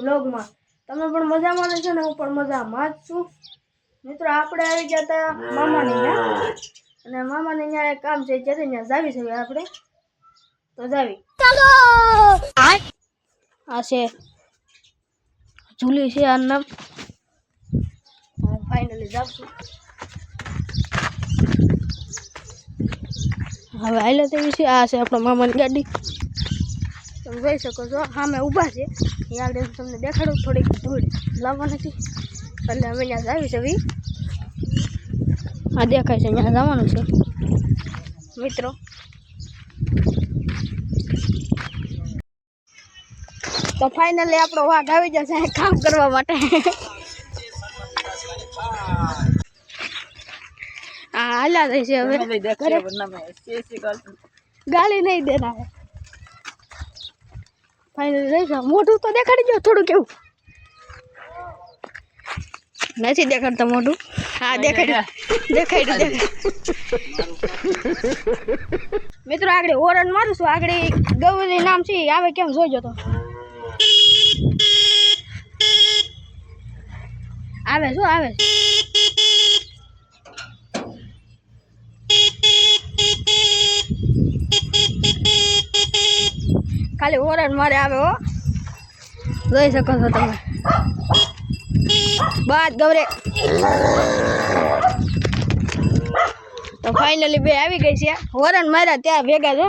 વ્લોગમાં તમે પણ મજામાં રહેશો ને હું પણ મજામાં જ છું મિત્રો આપણે આવી ગયા હતા મામાની ત્યાં અને મામાને ત્યાં એક કામ છે જેથી ત્યાં જાવી છે આપણે તો જાવી ચાલો આ છે ઝૂલી છે આ નામ ફાઇનલી જાવશું હવે આલે તેવી છે આ છે આપણા મામાની ગાડી તમે જોઈ શકો છો સામે ઊભા છે ત્યાં આગળ તમને દેખાડું થોડીક ધૂળ લાવવાની હતી એટલે અમે ત્યાં જાવી છે હા દેખાય છે ત્યાં જવાનું છે મિત્રો તો ફાઇનલી આપણો વાઘ આવી જશે કામ કરવા માટે હા હાલા થઈ છે હવે ગાલી નહીં દેના હે ફાઇનલી જઈશું મોઢું તો દેખાડી દો થોડું કેવું નથી દેખાડતા મોઢું હા દેખાડ્યું મિત્રો આગળ ઓરન મારું છું આગળ ગૌરી નામ છે આવે કેમ જોઈજો તો આવે શું આવે ખાલી ઓરન મારે આવે હો જોઈ શકો છો તમે બાદ ગૌરે તો ફાઇનલી બે આવી ગઈ છે હોરન માર્યા ત્યાં ભેગા છો